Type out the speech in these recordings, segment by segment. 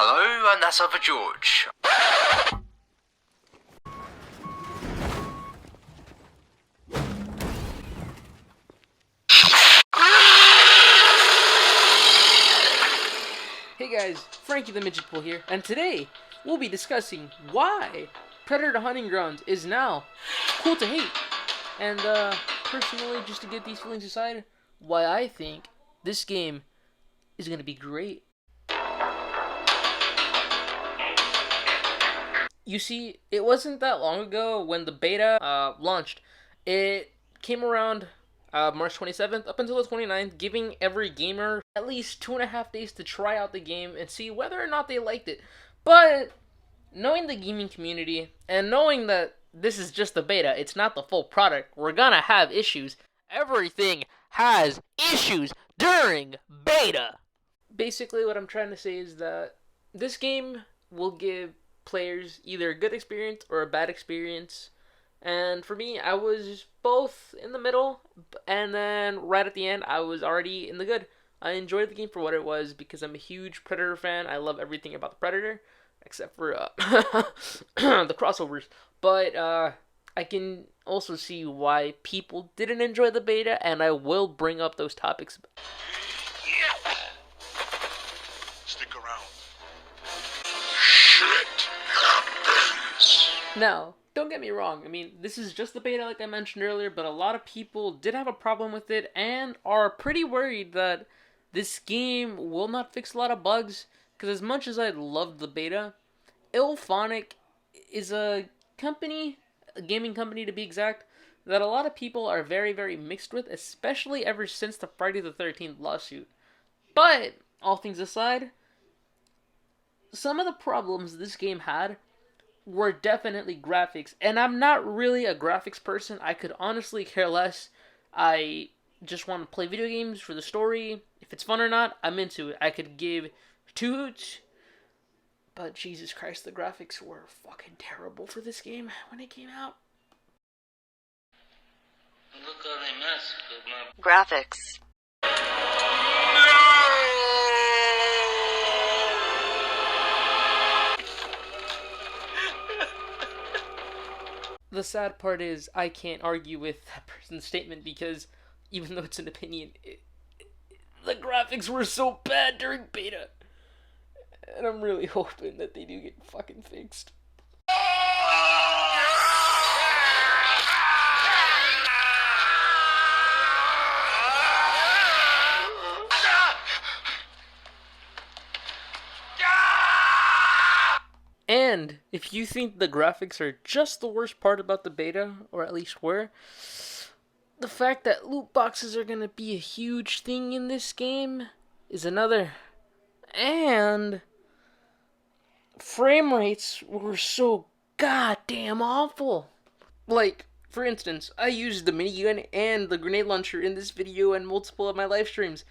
Hello, and that's over George. Hey guys, Frankythemidgetpool here, and today we'll be discussing why Predator Hunting Grounds is now cool to hate. And personally, just to get these feelings aside, why I think this game is going to be great. You see, it wasn't that long ago when the beta launched. It came around March 27th up until the 29th, giving every gamer at least 2.5 days to try out the game and see whether or not they liked it. But knowing the gaming community and knowing that this is just the beta, it's not the full product, we're gonna have issues. Everything has issues during beta. Basically, what I'm trying to say is that this game will give players either a good experience or a bad experience. And for me, I was both in the middle, and then right at the end, I was already in the good. I enjoyed the game for what it was because I'm a huge Predator fan. I love everything about the Predator, except for the crossovers. But I can also see why people didn't enjoy the beta, and I will bring up those topics. Yeah. Stick around. Shit happens. Now, don't get me wrong, I mean, this is just the beta like I mentioned earlier, but a lot of people did have a problem with it and are pretty worried that this game will not fix a lot of bugs, because as much as I loved the beta, IllFonic is a company, a gaming company to be exact, that a lot of people are very, very mixed with, especially ever since the Friday the 13th lawsuit. But, all things aside, some of the problems this game had were definitely graphics, and I'm not really a graphics person. I could honestly care less. I just want to play video games for the story. If it's fun or not, I'm into it. I could give two hoots, but Jesus Christ, the graphics were fucking terrible for this game when it came out. Look how they mess with my graphics. The sad part is I can't argue with that person's statement because even though it's an opinion, the graphics were so bad during beta. And I'm really hoping that they do get fucking fixed. And if you think the graphics are just the worst part about the beta, or at least were, the fact that loot boxes are gonna be a huge thing in this game is another. And frame rates were so goddamn awful. Like, for instance, I used the minigun and the grenade launcher in this video and multiple of my live streams.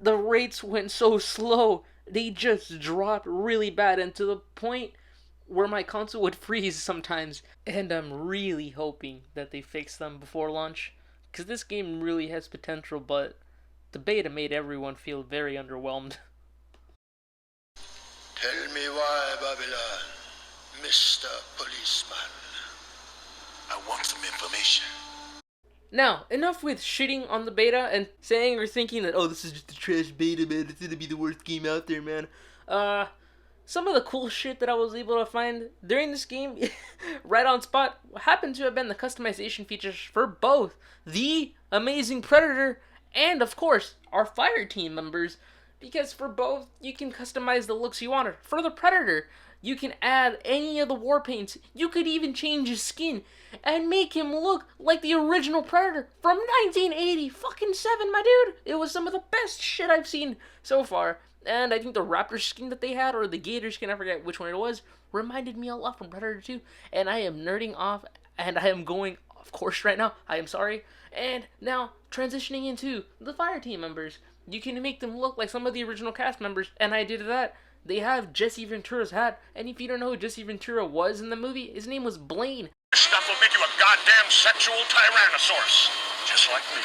The rates went so slow, they just dropped really bad, and to the point where my console would freeze sometimes. And I'm really hoping that they fix them before launch, because this game really has potential, but the beta made everyone feel very underwhelmed. Tell me why, Babylon, Mr. Policeman. I want some information. Now, enough with shitting on the beta and saying or thinking that, oh, this is just a trash beta, man, it's gonna be the worst game out there, man. Some of the cool shit that I was able to find during this game, right on spot, happened to have been the customization features for both the Amazing Predator and, of course, our Fire Team members. Because for both, you can customize the looks you want. For the Predator, you can add any of the war paints. You could even change his skin and make him look like the original Predator from 1987, my dude. It was some of the best shit I've seen so far. And I think the Raptor skin that they had, or the Gator skin, I forget which one it was, reminded me a lot from Predator 2. And I am nerding off, and I am going off course right now. I am sorry. And now, transitioning into the Fire Team members. You can make them look like some of the original cast members, and I did that. They have Jesse Ventura's hat, and if you don't know who Jesse Ventura was in the movie, his name was Blaine. This stuff will make you a goddamn sexual tyrannosaurus, just like me.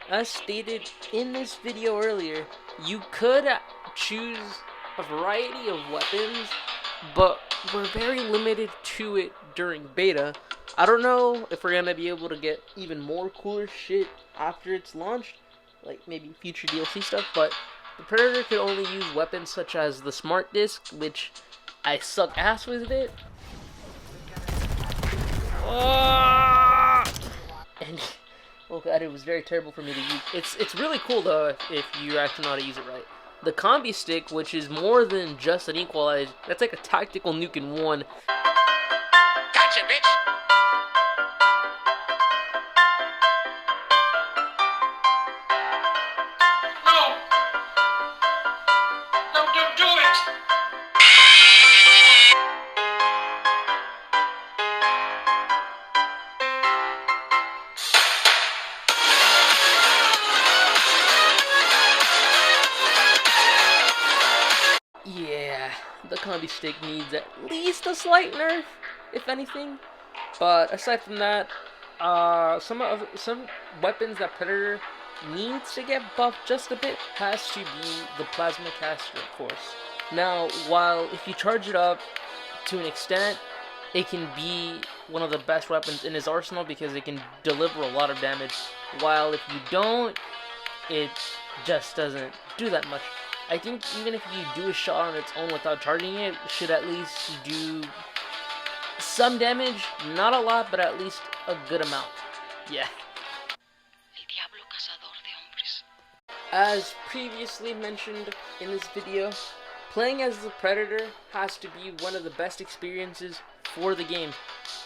as stated in this video earlier, you could choose a variety of weapons, but we're very limited to it during beta. I don't know if we're gonna be able to get even more cooler shit after it's launched, like maybe future DLC stuff, but the Predator could only use weapons such as the Smart Disc, which I suck ass with it. And oh god, it was very terrible for me to use. It's really cool though if you actually know how to use it right. The combi stick, which is more than just an equalizer, that's like a tactical nuke in one. Gotcha, bitch! No! No, don't do it! Yeah, the combi stick needs at least a slight nerf, if anything. But aside from that, some weapons that Predator needs to get buffed just a bit has to be the plasma caster, of course. Now, while if you charge it up to an extent, it can be one of the best weapons in his arsenal because it can deliver a lot of damage. While if you don't, it just doesn't do that much. I think even if you do a shot on its own without charging it, it should at least do some damage. Not a lot, but at least a good amount. Yeah. As previously mentioned in this video, playing as the Predator has to be one of the best experiences for the game.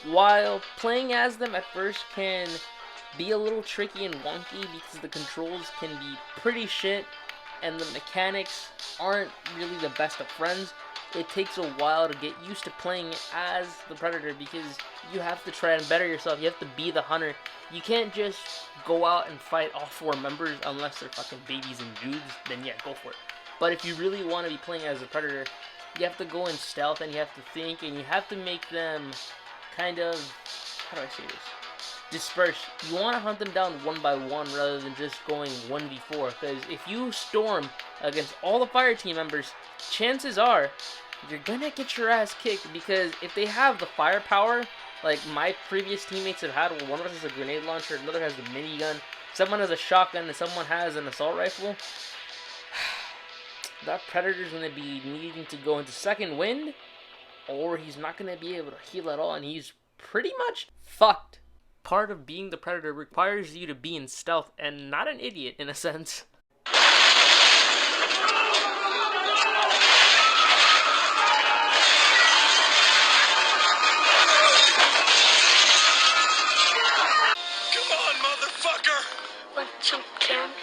While playing as them at first can be a little tricky and wonky because the controls can be pretty shit and the mechanics aren't really the best of friends, it takes a while to get used to playing as the Predator because you have to try and better yourself. You have to be the hunter. You can't just go out and fight all four members unless they're fucking babies and dudes, then yeah, go for it. But if you really want to be playing as a Predator, you have to go in stealth and you have to think and you have to make them kind of, how do I say this? Disperse. You want to hunt them down one by one rather than just going 1v4, because if you storm against all the fire team members, chances are you're gonna get your ass kicked, because if they have the firepower like my previous teammates have had, one of us has a grenade launcher, another has the minigun, someone has a shotgun, and someone has an assault rifle, that Predator's gonna be needing to go into second wind, or he's not gonna be able to heal at all, and he's pretty much fucked. Part of being the Predator requires you to be in stealth and not an idiot in a sense. Come on, motherfucker! Want to kill me?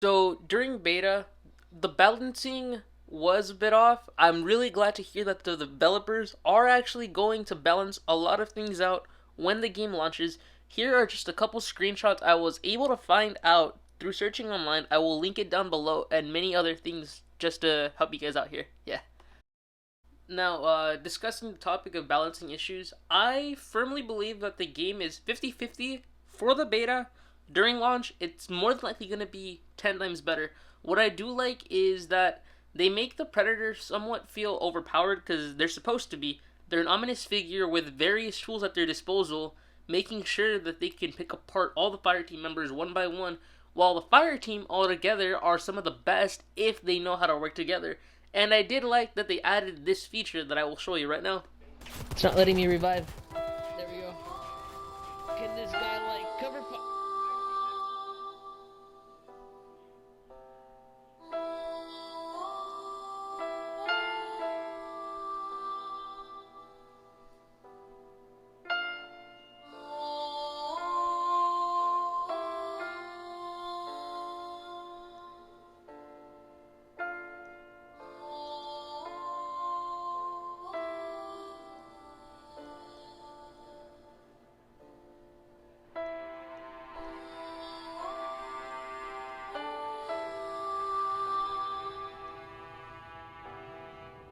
So during beta, the balancing was a bit off. I'm really glad to hear that the developers are actually going to balance a lot of things out when the game launches. Here are just a couple screenshots I was able to find out through searching online. I will link it down below and many other things just to help you guys out here. Yeah. Now, discussing the topic of balancing issues, I firmly believe that the game is 50-50 for the beta. During launch, it's more than likely going to be 10 times better. What I do like is that they make the Predator somewhat feel overpowered because they're supposed to be. They're an ominous figure with various tools at their disposal, making sure that they can pick apart all the fire team members one by one, while the fire team altogether are some of the best if they know how to work together. And I did like that they added this feature that I will show you right now. It's not letting me revive. There we go. Can this guy like cover fire?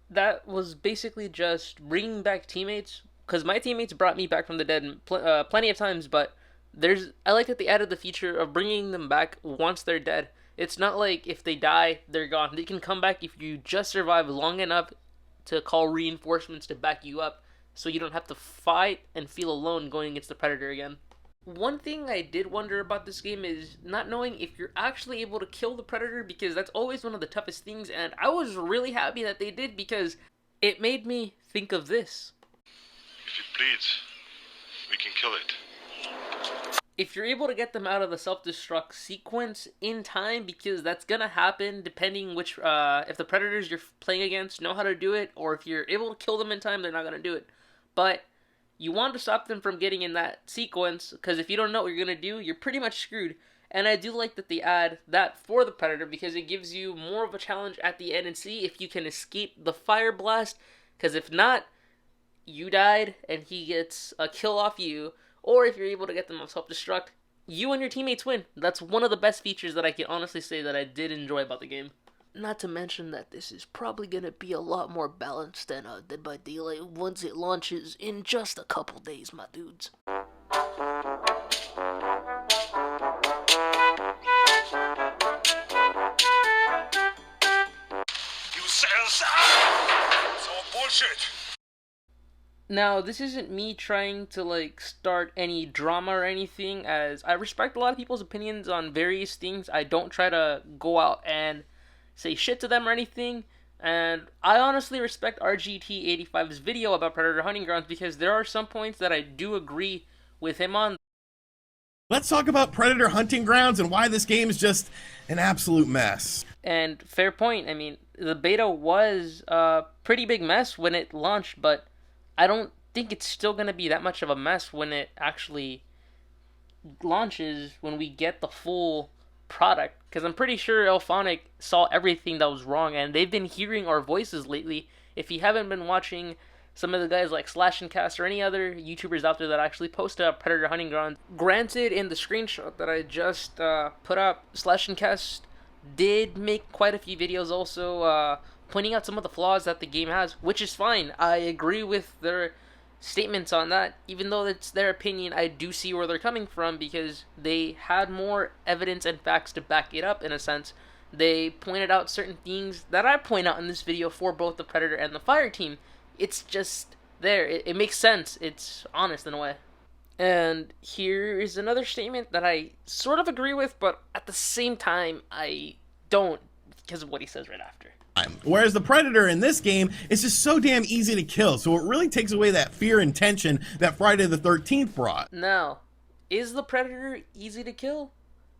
That was basically just bringing back teammates, because my teammates brought me back from the dead plenty of times, but I like that they added the feature of bringing them back once they're dead. It's not like if they die, they're gone. They can come back if you just survive long enough to call reinforcements to back you up, so you don't have to fight and feel alone going against the Predator again. One thing I did wonder about this game is not knowing if you're actually able to kill the Predator, because that's always one of the toughest things, and I was really happy that they did, because it made me think of this. If it bleeds, we can kill it. If you're able to get them out of the self-destruct sequence in time, because that's gonna happen depending which, if the Predators you're playing against know how to do it, or if you're able to kill them in time, they're not gonna do it. But you want to stop them from getting in that sequence, because if you don't know what you're gonna do, you're pretty much screwed. And I do like that they add that for the Predator, because it gives you more of a challenge at the end and see if you can escape the fire blast, because if not, you died and he gets a kill off you. Or if you're able to get them off self-destruct, you and your teammates win. That's one of the best features that I can honestly say that I did enjoy about the game. Not to mention that this is probably going to be a lot more balanced than Dead by Daylight once it launches in just a couple days, my dudes. You sense? It's all bullshit. Now, this isn't me trying to, start any drama or anything, as I respect a lot of people's opinions on various things. I don't try to go out and say shit to them or anything, and I honestly respect RGT85's video about Predator Hunting Grounds, because there are some points that I do agree with him on. Let's talk about Predator Hunting Grounds and why this game is just an absolute mess. And fair point. I mean, the beta was a pretty big mess when it launched, but I don't think it's still going to be that much of a mess when it actually launches, when we get the full product. Because I'm pretty sure Elphonic saw everything that was wrong, and they've been hearing our voices lately. If you haven't been watching some of the guys like Slash and Cast or any other YouTubers out there that actually post up Predator Hunting Grounds, granted, in the screenshot that I just put up, Slash and Cast did make quite a few videos also pointing out some of the flaws that the game has, which is fine. I agree with their statements on that. Even though it's their opinion, I do see where they're coming from, because they had more evidence and facts to back it up in a sense. They pointed out certain things that I point out in this video for both the Predator and the Fire Team. It's just there. It makes sense. It's honest in a way. And here is another statement that I sort of agree with, but at the same time, I don't, because of what he says right after. Whereas the Predator in this game is just so damn easy to kill, so it really takes away that fear and tension that Friday the 13th brought. Now, is the Predator easy to kill?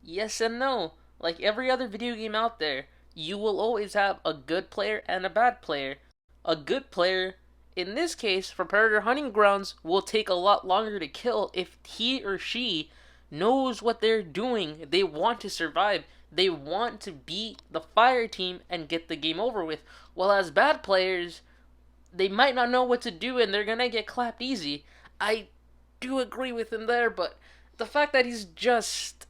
Yes and no. Like every other video game out there, you will always have a good player and a bad player. A good player, in this case, for Predator Hunting Grounds, will take a lot longer to kill if he or she knows what they're doing. They want to survive. They want to beat the Fire Team and get the game over with. While as bad players, they might not know what to do and they're gonna get clapped easy. I do agree with him there, but the fact that he's just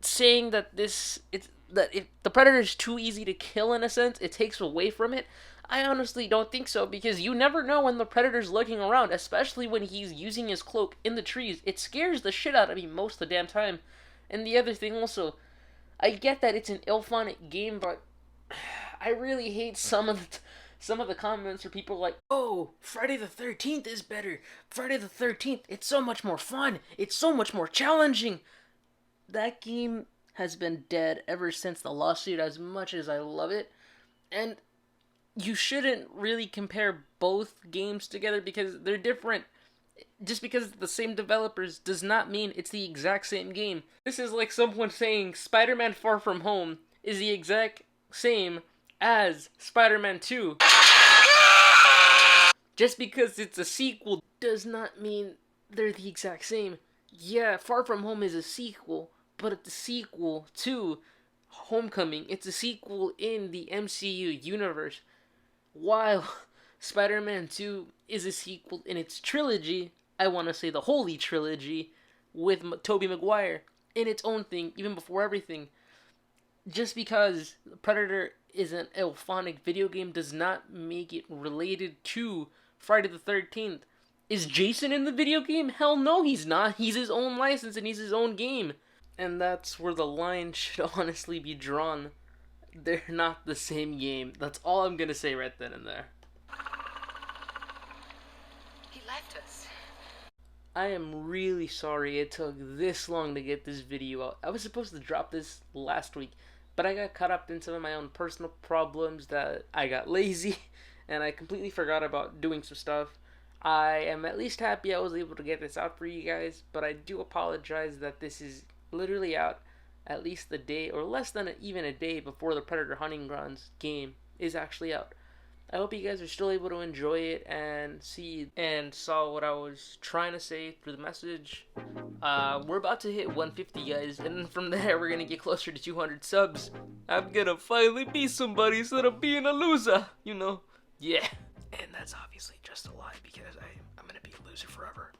saying that if the Predator is too easy to kill in a sense, it takes away from it, I honestly don't think so, because you never know when the Predator's looking around, especially when he's using his cloak in the trees. It scares the shit out of me most of the damn time. And the other thing also, I get that it's an Elphonic game, but I really hate some of the comments where people are like, "Oh, Friday the 13th is better. Friday the 13th, it's so much more fun. It's so much more challenging." That game has been dead ever since the lawsuit, as much as I love it. And you shouldn't really compare both games together, because they're different. Just because it's the same developers does not mean it's the exact same game. This is like someone saying Spider-Man Far From Home is the exact same as Spider-Man 2. Just because it's a sequel does not mean they're the exact same. Yeah, Far From Home is a sequel, but it's a sequel to Homecoming. It's a sequel in the MCU universe. While Spider-Man 2 is a sequel in its trilogy, I want to say the Holy Trilogy, with Tobey Maguire, in its own thing, even before everything. Just because Predator is an Elphonic video game does not make it related to Friday the 13th. Is Jason in the video game? Hell no, he's not. He's his own license and he's his own game. And that's where the line should honestly be drawn. They're not the same game. That's all I'm gonna say right then and there. He left us. I am really sorry it took this long to get this video out. I was supposed to drop this last week, but I got caught up in some of my own personal problems that I got lazy, and I completely forgot about doing some stuff. I am at least happy I was able to get this out for you guys, but I do apologize that this is literally out at least the day, or less than even a day before the Predator Hunting Grounds game is actually out. I hope you guys are still able to enjoy it and see and saw what I was trying to say through the message. We're about to hit 150, guys, and from there we're gonna get closer to 200 subs. I'm gonna finally be somebody instead of being a loser, you know? Yeah. And that's obviously just a lie because I'm gonna be a loser forever.